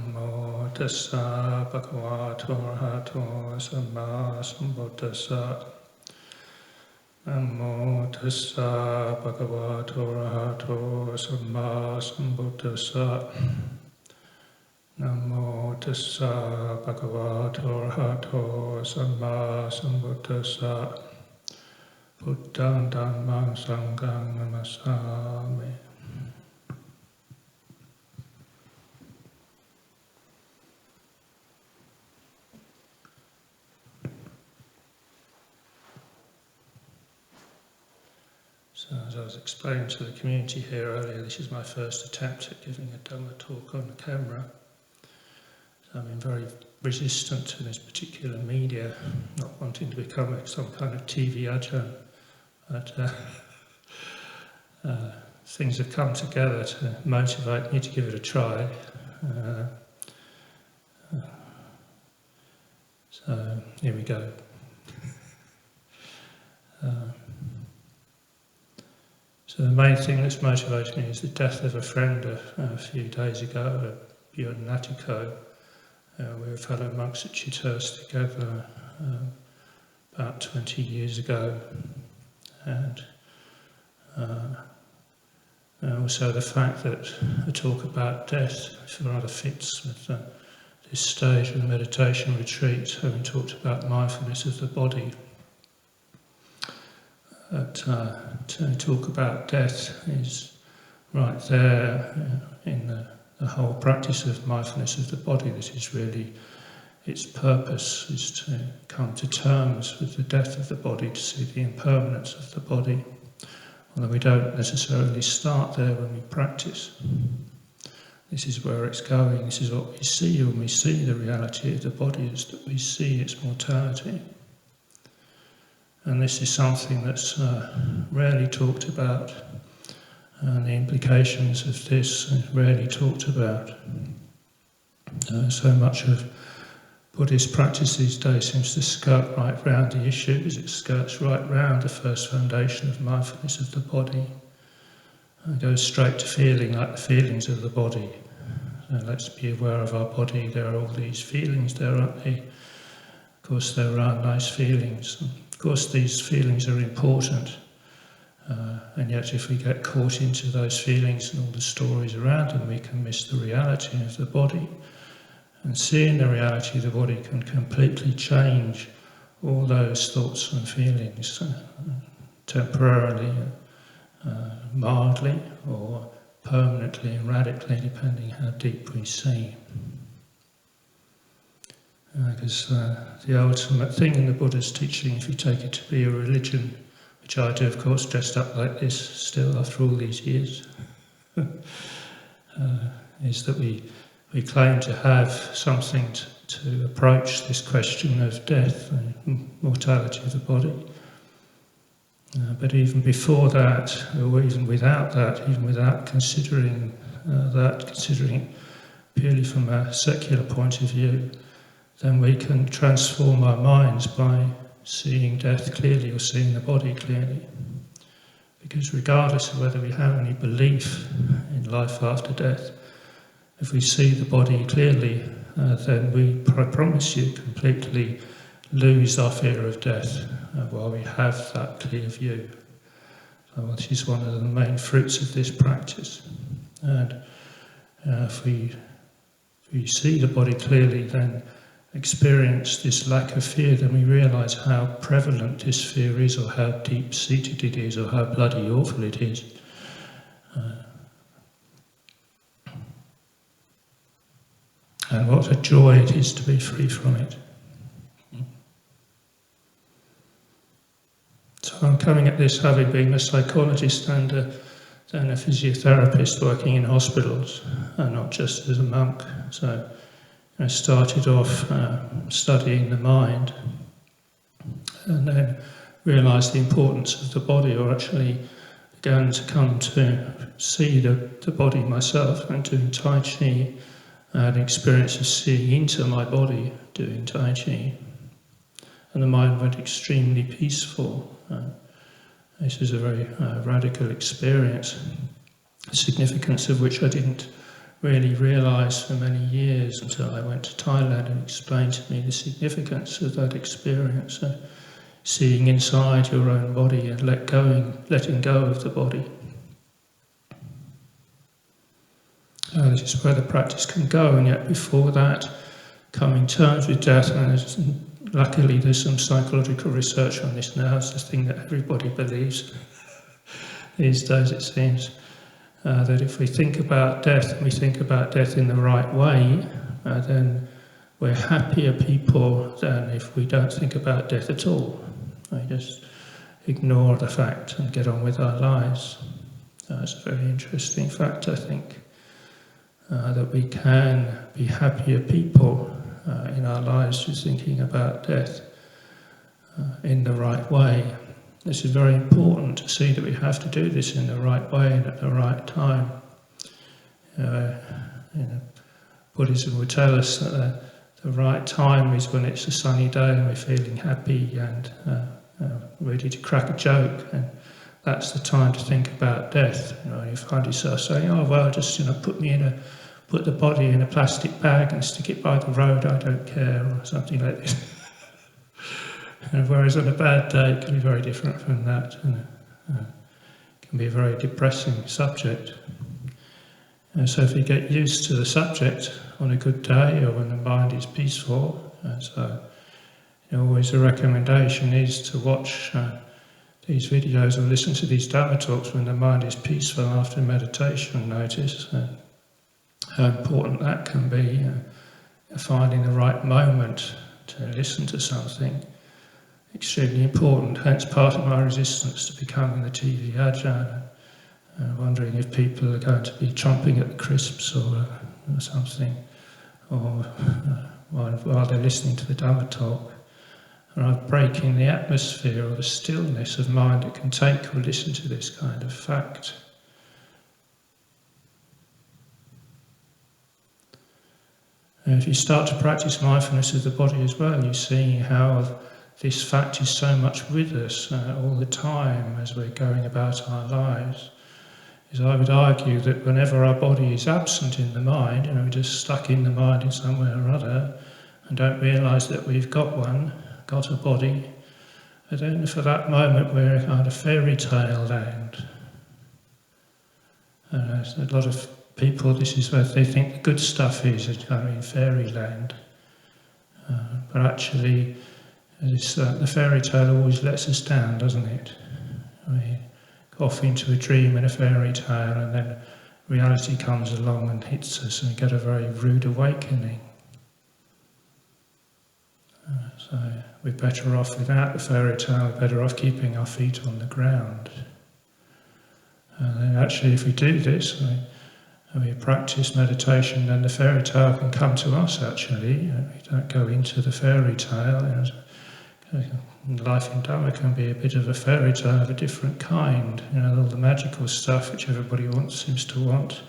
Namo tassa bhagavato arahato samma sambuddhassa. Namo tassa bhagavato arahato samma sambuddhassa. Namo tassa bhagavato arahato samma sambuddhassa. Buddhaṃ dhammāṃ saṅghāṃ namasāmi. So, as I was explaining to the community here earlier, this is my first attempt at giving a Dhamma talk on camera. So I've been very resistant to this particular media, not wanting to become some kind of TV Ajahn. But things have come together to motivate me to give it a try. So here we go. So the main thing that's motivated me is the death of a friend a few days ago, Björn Natiko. We were fellow monks at Chithurst together about 20 years ago. And also the fact that a talk about death rather fits with this stage of the meditation retreat, having talked about mindfulness of the body. To talk about death is right there in the whole practice of mindfulness of the body. This is really its purpose, is to come to terms with the death of the body, to see the impermanence of the body. Although we don't necessarily start there when we practice. This is where it's going, this is what we see when we see the reality of the body, is that we see its mortality. And this is something that's rarely talked about, and the implications of this are rarely talked about. So much of Buddhist practice these days seems to skirt right round the issue, because it skirts right round the first foundation of mindfulness of the body, and goes straight to feeling, like the feelings of the body. So let's be aware of our body. There are all these feelings there, aren't they? Of course, there are nice feelings. Of course, these feelings are important, and yet if we get caught into those feelings and all the stories around them, we can miss the reality of the body. And seeing the reality of the body can completely change all those thoughts and feelings, temporarily, mildly, or permanently and radically, depending how deep we see. Because the ultimate thing in the Buddha's teaching, if you take it to be a religion, which I do, of course, dressed up like this still after all these years, is that we claim to have something to approach this question of death and mortality of the body. But even before that, or even without considering considering purely from a secular point of view, then we can transform our minds by seeing death clearly or seeing the body clearly. Because regardless of whether we have any belief in life after death, if we see the body clearly, then we, I promise you, completely lose our fear of death while we have that clear view. So this is one of the main fruits of this practice. And if we see the body clearly, then experience this lack of fear, then we realise how prevalent this fear is, or how deep-seated it is, or how bloody awful it is. And what a joy it is to be free from it. So I'm coming at this having been a psychologist and then a physiotherapist working in hospitals, and not just as a monk. So I started off studying the mind, and then realised the importance of the body, or actually began to come to see the body myself, and doing Tai Chi. I had an experience of seeing into my body doing Tai Chi, and the mind went extremely peaceful. This was a very radical experience, the significance of which I didn't really realised for many years until I went to Thailand and explained to me the significance of that experience of seeing inside your own body and letting go of the body. This is where the practice can go, and yet before that, coming to terms with death, and luckily there's some psychological research on this now, it's the thing that everybody believes these days it seems, that if we think about death, and we think about death in the right way, then we're happier people than if we don't think about death at all. We just ignore the fact and get on with our lives. It's a very interesting fact, I think. That we can be happier people in our lives just thinking about death in the right way. This is very important to see that we have to do this in the right way and at the right time. Buddhism would tell us that the right time is when it's a sunny day and we're feeling happy and ready to crack a joke, and that's the time to think about death. You find yourself saying, "Oh well, just put the body in a plastic bag and stick it by the road, I don't care," or something like this. Whereas on a bad day it can be very different from that, and it can be a very depressing subject. So if you get used to the subject on a good day or when the mind is peaceful, always a recommendation is to watch these videos or listen to these Dhamma talks when the mind is peaceful after meditation. Notice how important that can be, finding the right moment to listen to something. Extremely important, hence part of my resistance to becoming the TV Ajahn. Wondering if people are going to be chomping at the crisps or something, or while they're listening to the Dhamma talk, or breaking the atmosphere or the stillness of mind it can take to listen to this kind of fact. If you start to practice mindfulness of the body as well, you see how this fact is so much with us all the time as we're going about our lives. Is I would argue that whenever our body is absent in the mind, we're just stuck in the mind in some way or other, and don't realise that we've got a body, and then for that moment we're in a kind of fairy tale land. A lot of people, this is where they think the good stuff is, it's kind of in fairyland. But actually, the fairy tale always lets us down, doesn't it? We go off into a dream and a fairy tale, and then reality comes along and hits us, and we get a very rude awakening. So we're better off without the fairy tale, we're better off keeping our feet on the ground. And then actually, if we do this, we practice meditation, then the fairy tale can come to us actually. We don't go into the fairy tale. Life in Dhamma can be a bit of a fairy tale of a different kind. All the magical stuff which everybody seems to want,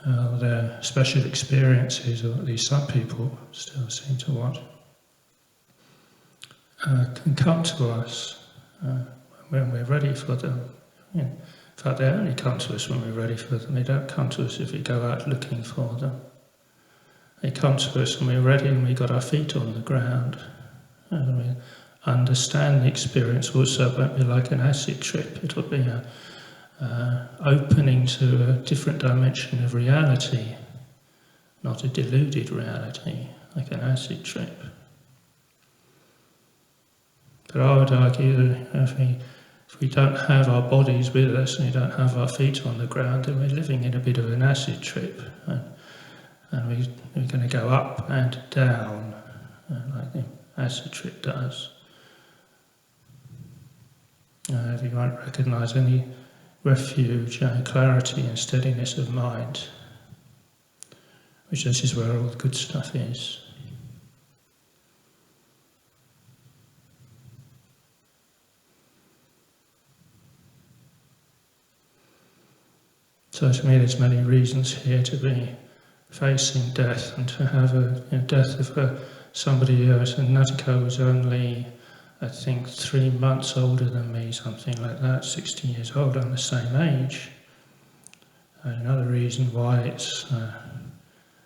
their special experiences, or at least some people still seem to want, can come to us when we're ready for them. In fact, they only come to us when we're ready for them. They don't come to us if we go out looking for them. They come to us when we're ready and we've got our feet on the ground. And we understand the experience also. It won't be like an acid trip. It'll be an opening to a different dimension of reality, not a deluded reality, like an acid trip. But I would argue that if we don't have our bodies with us and we don't have our feet on the ground, then we're living in a bit of an acid trip. And we're going to go up and down, like the acid trip does. You won't recognise any refuge, clarity and steadiness of mind, which this is where all the good stuff is. So to me there's many reasons here to be facing death, and to have a death of somebody else. And Natiko was only, I think, 3 months older than me, something like that, 60 years old, I'm the same age. another reason why it's a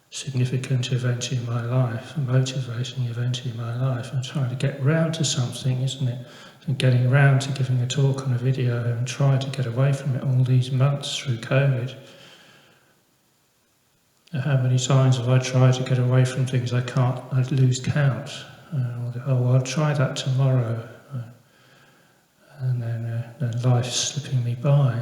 significant event in my life, a motivating event in my life. I'm trying to get round to something, isn't it? And getting round to giving a talk on a video and trying to get away from it all these months through COVID. How many times have I tried to get away from things I can't, I lose count. I'll try that tomorrow. And then life's slipping me by.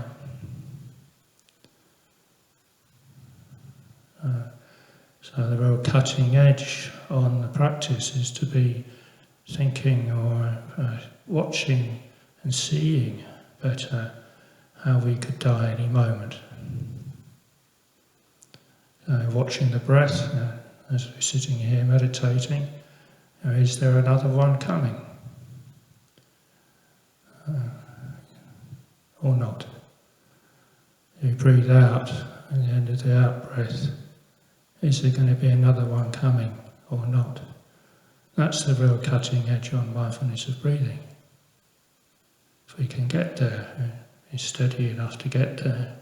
So the real cutting edge on the practice is to be thinking or watching and seeing better how we could die any moment. Watching the breath as we're sitting here meditating. Is there another one coming? Or not? You breathe out at the end of the out-breath. Is there going to be another one coming or not? That's the real cutting edge on mindfulness of breathing. If we can get there, be steady enough to get there.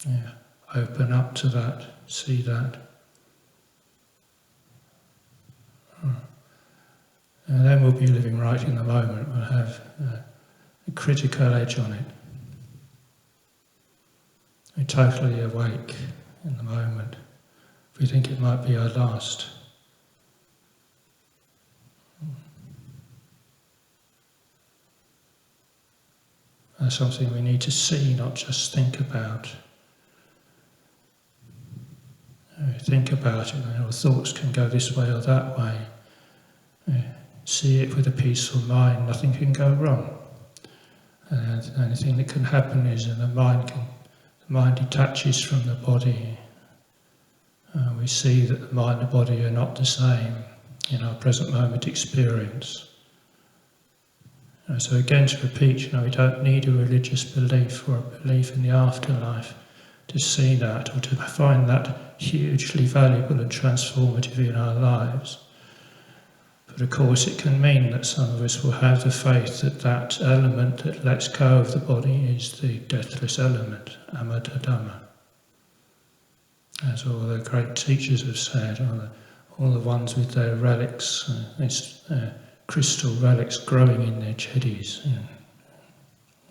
Yeah, open up to that, see that. And then we'll be living right in the moment. We'll have a critical edge on it. We're totally awake in the moment. We think it might be our last. That's something we need to see, not just think about. Think about it, and our thoughts can go this way or that way. See it with a peaceful mind, nothing can go wrong. The only thing that can happen is that the mind detaches from the body. We see that the mind and the body are not the same in our present moment experience. So again, to repeat, we don't need a religious belief or a belief in the afterlife to see that or to find that hugely valuable and transformative in our lives. But of course it can mean that some of us will have the faith that that element that lets go of the body is the deathless element, amadha dhamma. As all the great teachers have said, all the ones with their relics, crystal relics growing in their chedis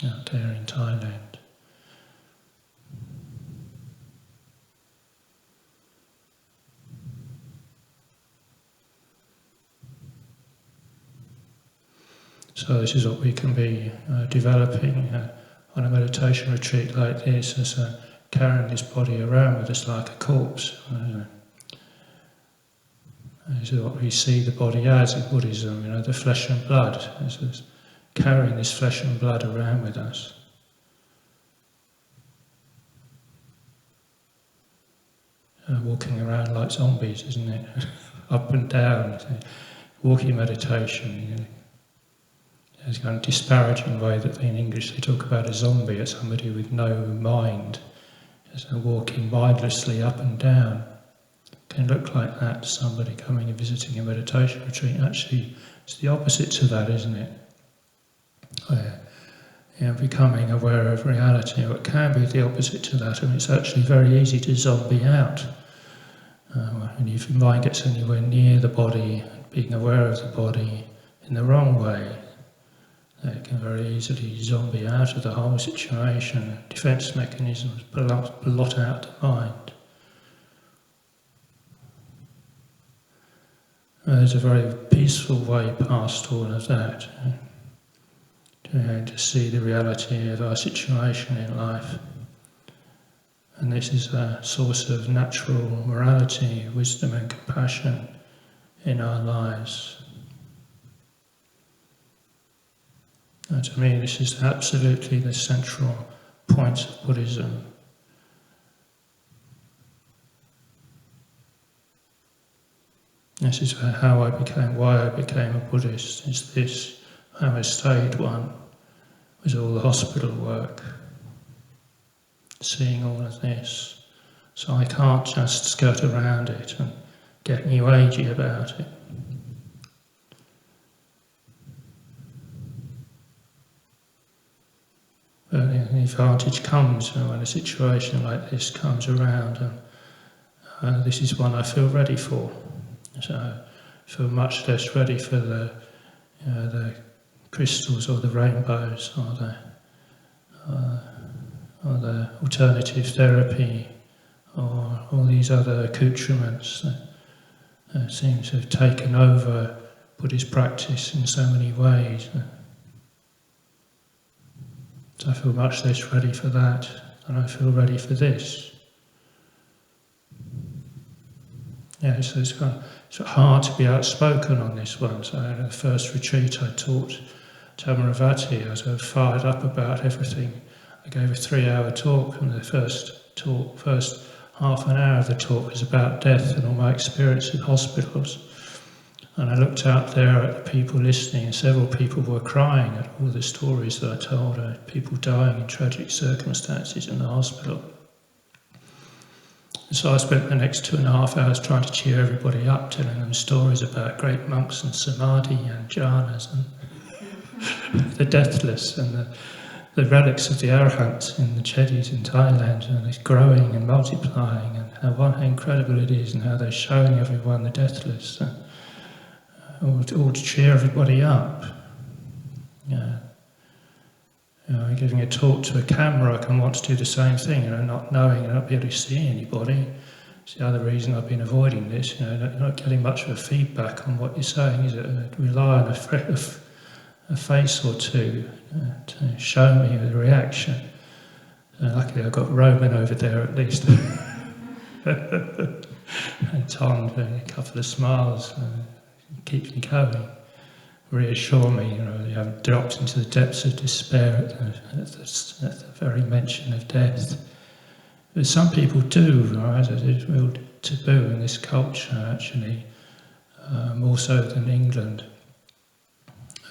out there in Thailand. So this is what we can be developing on a meditation retreat like this, as carrying this body around with us like a corpse. This is what we see the body as in Buddhism, the flesh and blood. This is carrying this flesh and blood around with us. Walking around like zombies, isn't it? Up and down. Walking meditation, There's a kind of disparaging way that in English they talk about a zombie as somebody with no mind, as walking mindlessly up and down. It can look like that to somebody coming and visiting a meditation retreat. Actually, it's the opposite to that, isn't it? Becoming aware of reality, or it can be the opposite to that, and it's actually very easy to zombie out. And if your mind gets anywhere near the body, being aware of the body in the wrong way, it can very easily zombie out of the whole situation. Defence mechanisms blot out the mind. There's a very peaceful way past all of that, to see the reality of our situation in life. And this is a source of natural morality, wisdom and compassion in our lives. And to me, this is absolutely the central point of Buddhism. This is why I became a Buddhist, is this. How I stayed one was all the hospital work, seeing all of this. So I can't just skirt around it and get new agey about it. But the advantage comes when a situation like this comes around, and this is one I feel ready for. So I feel much less ready for the crystals or the rainbows or the alternative therapy or all these other accoutrements that seem to have taken over Buddhist practice in so many ways. So I feel much less ready for that than I feel ready for this. Yeah, so it's hard to be outspoken on this one. So at the first retreat I taught Tamaravati, I was fired up about everything. I gave a 3-hour talk, and the first half an hour of the talk was about death and all my experience in hospitals. And I looked out there at the people listening, and several people were crying at all the stories that I told, people dying in tragic circumstances in the hospital. And so I spent the next 2.5 hours trying to cheer everybody up, telling them stories about great monks and samadhi and jhanas and the deathless and the relics of the arahants in the chedis in Thailand, and it's growing and multiplying, and how incredible it is, and how they're showing everyone the deathless, all to cheer everybody up. Yeah. Giving a talk to a camera, I can want to do the same thing, not knowing and not be able to see anybody. It's the other reason I've been avoiding this. You're not getting much of a feedback on what you're saying, is it? Rely on a face or two to show me the reaction. Luckily I've got Roman over there at least. And Tom, a couple of smiles, keeps me going. Reassure me, you haven't dropped into the depths of despair at the very mention of death. But some people do, right? It's a real taboo in this culture, actually, more so than England.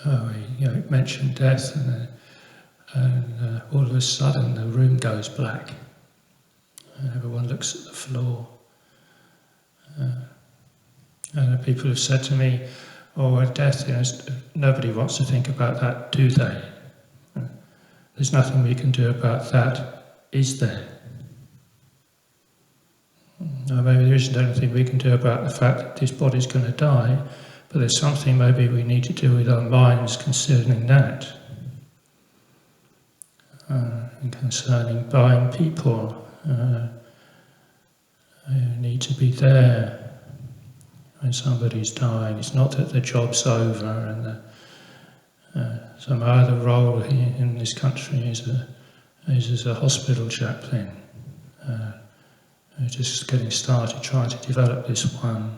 We mention death, and all of a sudden the room goes black. Everyone looks at the floor. And people have said to me, death, nobody wants to think about that, do they? There's nothing we can do about that, is there? Maybe there isn't anything we can do about the fact that this body's going to die, but there's something maybe we need to do with our minds concerning that. And concerning buying people, you need to be there when somebody's dying. It's not that the job's over, and so my other role here in this country is as a hospital chaplain. Just getting started, trying to develop this one,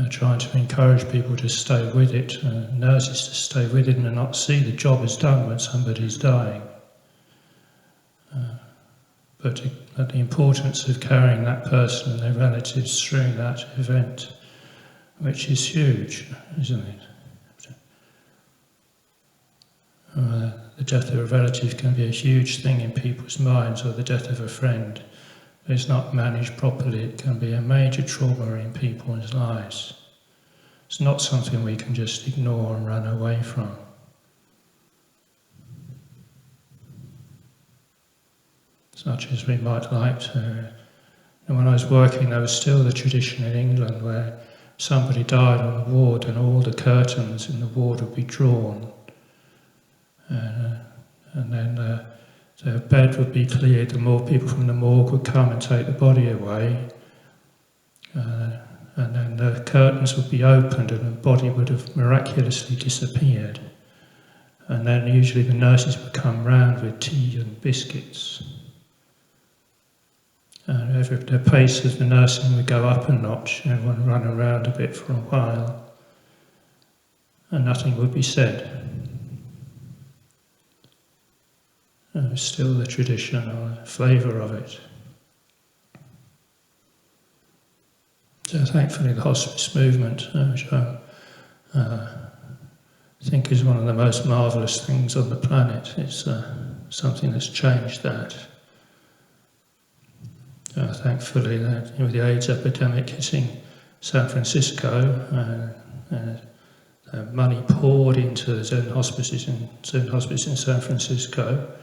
trying to encourage people to stay with it, nurses to stay with it and not see the job is done when somebody's dying. But the importance of carrying that person and their relatives through that event, which is huge, isn't it? The death of a relative can be a huge thing in people's minds, or the death of a friend. If it's not managed properly, it can be a major trauma in people's lives. It's not something we can just ignore and run away from. As much as we might like to. And when I was working, there was still the tradition in England where somebody died on the ward and all the curtains in the ward would be drawn. And then the bed would be cleared, the more people from the morgue would come and take the body away. And then the curtains would be opened and the body would have miraculously disappeared. And then usually the nurses would come round with tea and biscuits. The pace of the nursing would go up a notch, everyone would run around a bit for a while, and nothing would be said. Still the tradition or flavour of it. So thankfully the hospice movement, which I think is one of the most marvellous things on the planet, is something that's changed that. Thankfully, with the AIDS epidemic hitting San Francisco, money poured into the Zen hospice in San Francisco,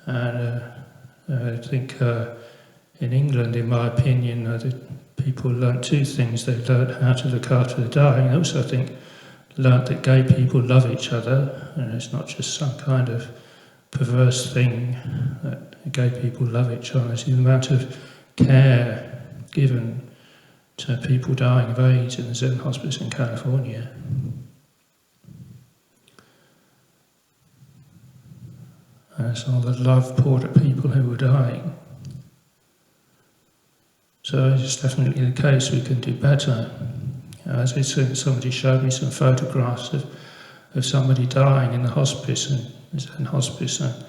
And I think in England, in my opinion, the people learnt two things. They learnt how to look after the dying, and also I think learnt that gay people love each other, and it's not just some kind of perverse thing that gay people love each other. It's the amount of care given to people dying of AIDS in the Zen hospice in California. And it's all the love poured at people who were dying. So it's definitely the case we can do better. As I said, somebody showed me some photographs of somebody dying in the hospice, and hospice, and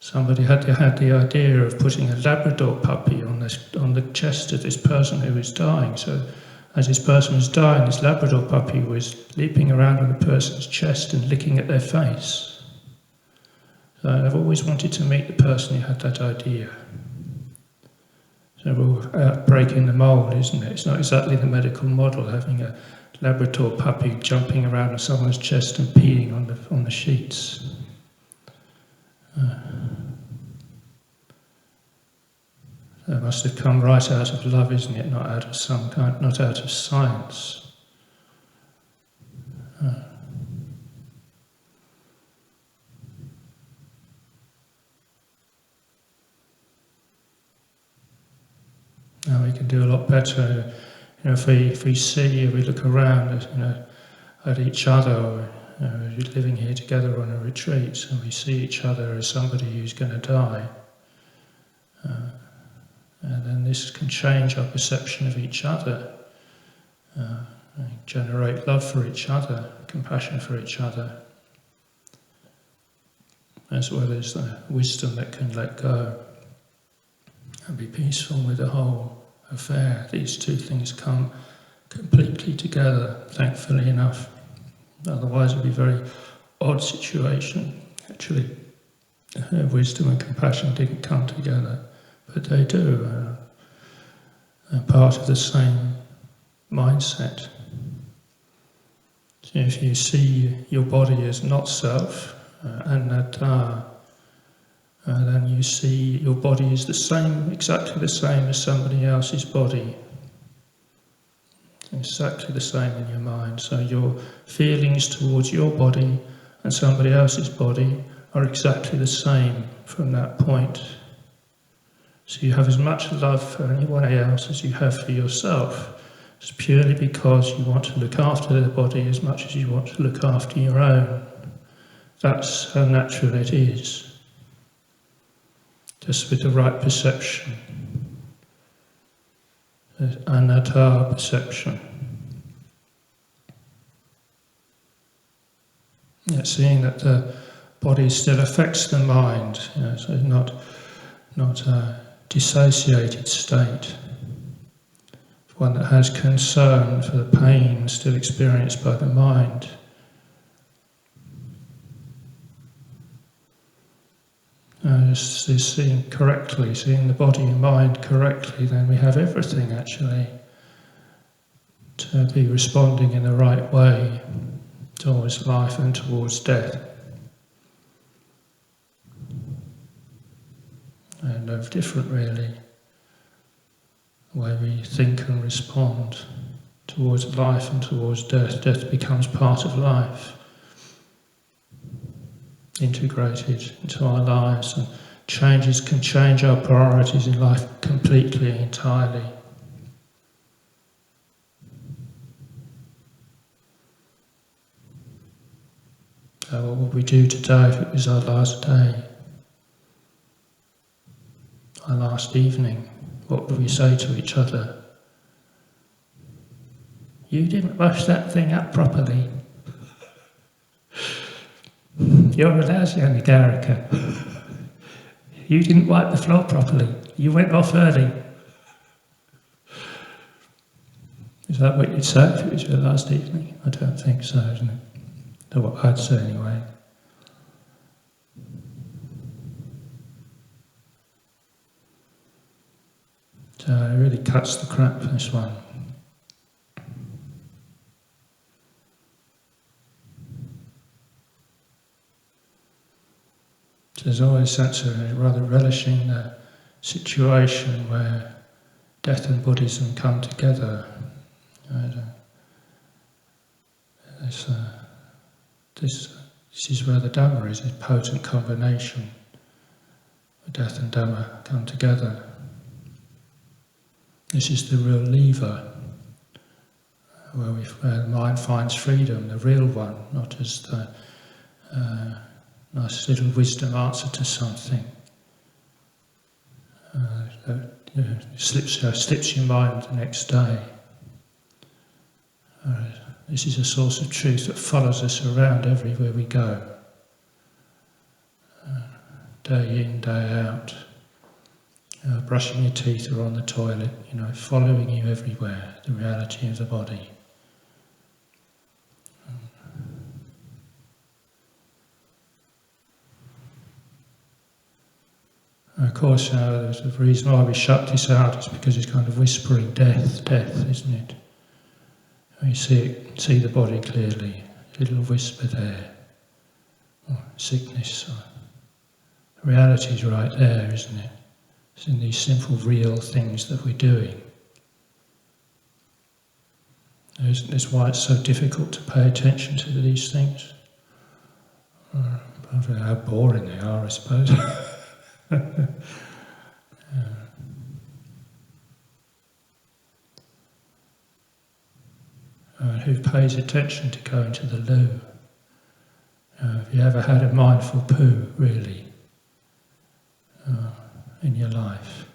somebody had the idea of putting a Labrador puppy on the chest of this person who was dying. So as this person was dying, this Labrador puppy was leaping around on the person's chest and licking at their face. So I've always wanted to meet the person who had that idea. So we're out breaking the mould, isn't it? It's not exactly the medical model, having a Labrador puppy jumping around on someone's chest and peeing on the sheets. That must have come right out of love, isn't it? Not out of not out of science. Now we can do a lot better, if we see, if we look around, at each other, or, living here together on a retreat, and we see each other as somebody who's going to die. And then this can change our perception of each other, generate love for each other, compassion for each other, as well as the wisdom that can let go and be peaceful with the whole affair. These two things come completely together, thankfully enough. Otherwise it would be a very odd situation. Actually, wisdom and compassion didn't come together, but they do. They're part of the same mindset. So if you see your body as not self, anatta, then you see your body is the same, exactly the same as somebody else's body. Exactly the same in your mind. So your feelings towards your body and somebody else's body are exactly the same from that point. So you have as much love for anyone else as you have for yourself. It's purely because you want to look after their body as much as you want to look after your own. That's how natural it is. Just with the right perception. Anatta perception. Yeah, seeing that the body still affects the mind, so not a dissociated state, one that has concern for the pain still experienced by the mind. Just seeing correctly, seeing the body and mind correctly, then we have everything actually to be responding in the right way towards life and towards death. And no different really, the way we think and respond towards life and towards death. Death becomes part of life, integrated into our lives, and can change our priorities in life completely, entirely. So what would we do today if it was our last day? Our last evening? What would we say to each other? You didn't wash that thing up properly. You're a lousy only Garrica. You didn't wipe the floor properly. You went off early. Is that what you'd say if it was your last evening? I don't think so, isn't it? That's what I'd say anyway. So it really cuts the crap, this one. there's always a sense of rather relishing the situation where death and Buddhism come together. This is where the Dhamma is, a potent combination. Death and Dhamma come together. This is the real lever, where the mind finds freedom, the real one, not as the nice little wisdom answer to something. Slips your mind the next day. This is a source of truth that follows us around everywhere we go. Day in, day out. Brushing your teeth or on the toilet, following you everywhere, the reality of the body. Of course, there's the reason why we shut this out is because it's kind of whispering death, death, isn't it? You see the body clearly, a little whisper there. Sickness. Reality's right there, isn't it? It's in these simple, real things that we're doing. That's why it's so difficult to pay attention to these things. How boring they are, I suppose. Who pays attention to going to the loo? Have you ever had a mindful poo, really, in your life?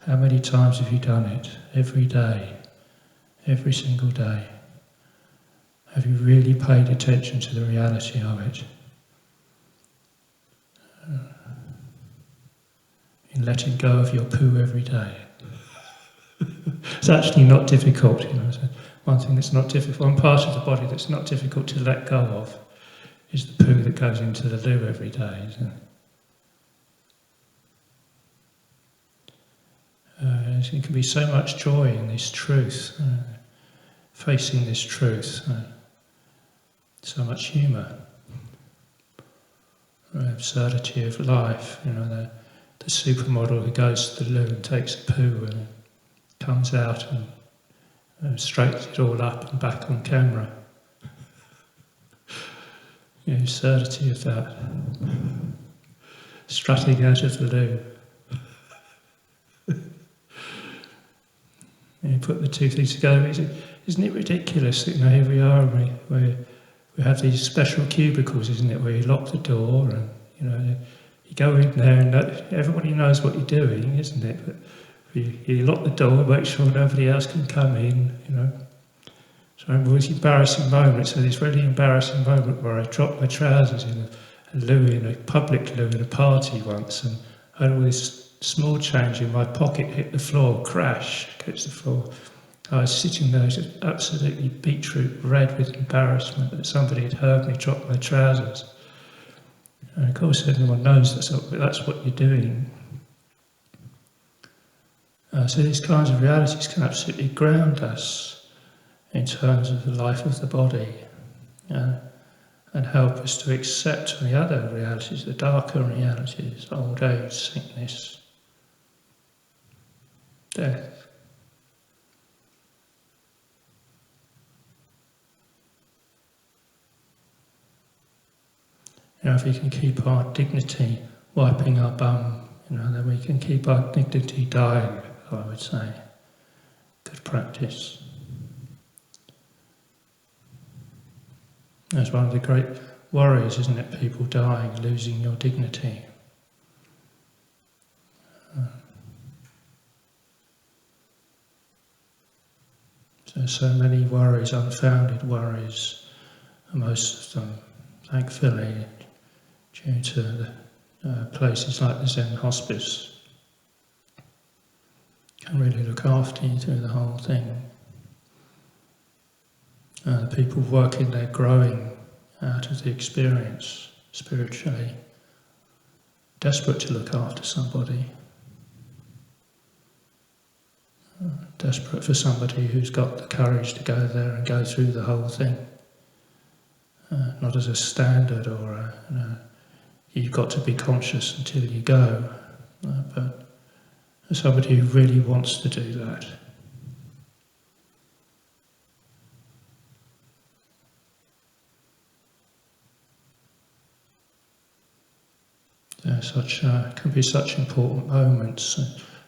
How many times have you done it? Every day, every single day. Have you really paid attention to the reality of it? In letting go of your poo every day. It's actually not difficult, One thing that's not difficult, one part of the body that's not difficult to let go of is the poo that goes into the loo every day, isn't it? There can be so much joy in this truth, facing this truth, so much humour, the absurdity of life, the supermodel who goes to the loo and takes a poo and comes out and straightens it all up and back on camera. The absurdity of that. Strutting out of the loo. You put the two things together, isn't it ridiculous that here we are, we have these special cubicles, isn't it, where you lock the door and you go in there and everybody knows what you're doing, isn't it? But you lock the door, make sure nobody else can come in, So I remember this embarrassing moment, this really embarrassing moment where I dropped my trousers in a loo, in a public loo in a party once, and I had all this small change in my pocket hit the floor, crash against the floor. I was sitting there just absolutely beetroot red with embarrassment that somebody had heard me drop my trousers. And of course everyone knows that's what you're doing. So these kinds of realities can absolutely ground us in terms of the life of the body and help us to accept the other realities, the darker realities, old age, sickness, death. If we can keep our dignity wiping our bum, then we can keep our dignity dying, I would say. Good practice. That's one of the great worries, isn't it? People dying, losing your dignity. So many worries, unfounded worries, and most of them, thankfully, due to places like the Zen hospice, can really look after you through the whole thing. The people working there growing out of the experience spiritually, desperate to look after somebody, desperate for somebody who's got the courage to go there and go through the whole thing, not as a standard or you've got to be conscious until you go. But for somebody who really wants to do that, can be such important moments,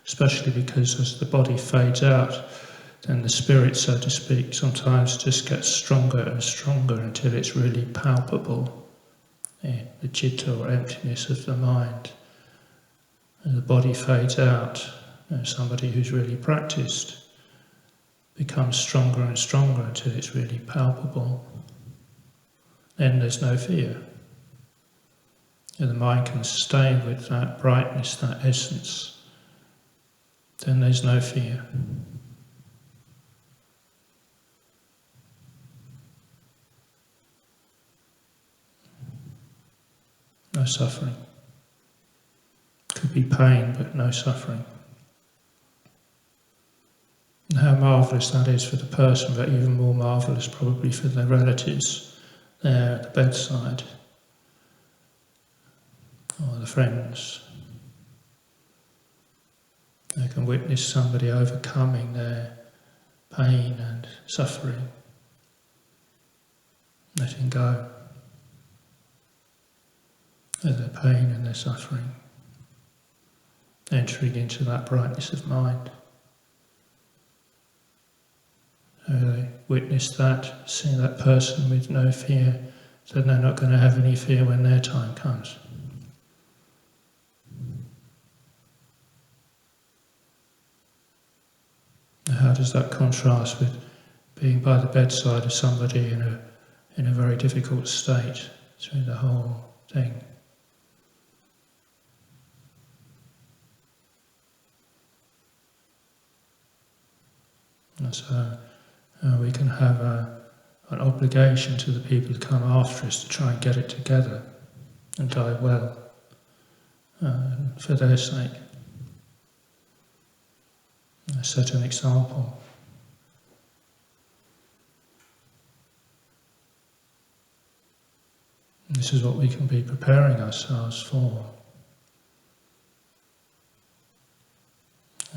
especially because as the body fades out, then the spirit, so to speak, sometimes just gets stronger and stronger until it's really palpable. The citta, or emptiness of the mind. As the body fades out, somebody who's really practiced becomes stronger and stronger until it's really palpable. Then there's no fear. And the mind can stay with that brightness, that essence. Then there's no fear. No suffering. Could be pain, but no suffering. And how marvellous that is for the person, but even more marvellous probably for their relatives there at the bedside, or the friends. They can witness somebody overcoming their pain and suffering, letting go of their pain and their suffering, entering into that brightness of mind. So they witness that, see that person with no fear, so they're not going to have any fear when their time comes. How does that contrast with being by the bedside of somebody in a very difficult state through the whole thing? And so we can have an obligation to the people who come after us to try and get it together and die well for their sake. Set an example. This is what we can be preparing ourselves for.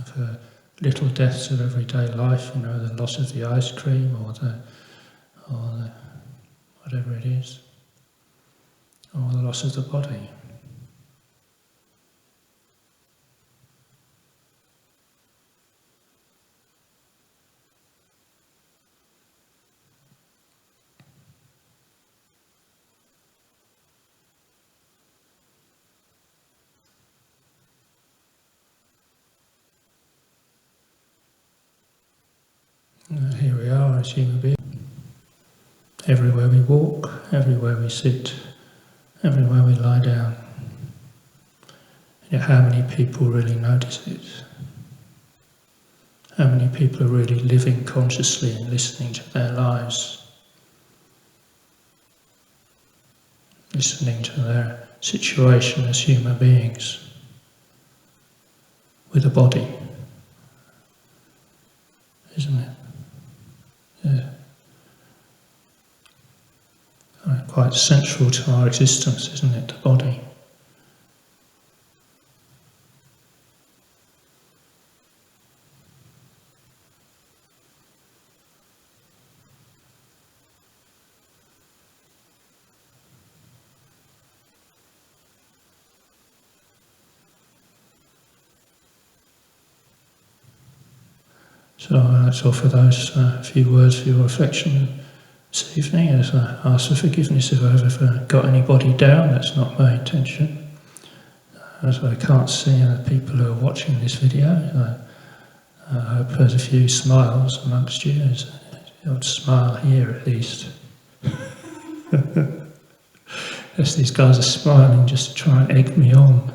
For little deaths of everyday life, the loss of the ice cream or the whatever it is, or the loss of the body. Here we are as human beings. Everywhere we walk, everywhere we sit, everywhere we lie down. Yet how many people really notice it? How many people are really living consciously and listening to their lives? Listening to their situation as human beings with a body, isn't it? Yeah. Quite central to our existence, isn't it, the body? So let's offer those few words for your reflection this evening, as I ask for forgiveness if I've ever got anybody down. That's not my intention. As I can't see people who are watching this video, I hope there's a few smiles amongst you. There's an odd smile here at least. Yes, these guys are smiling just to try and egg me on.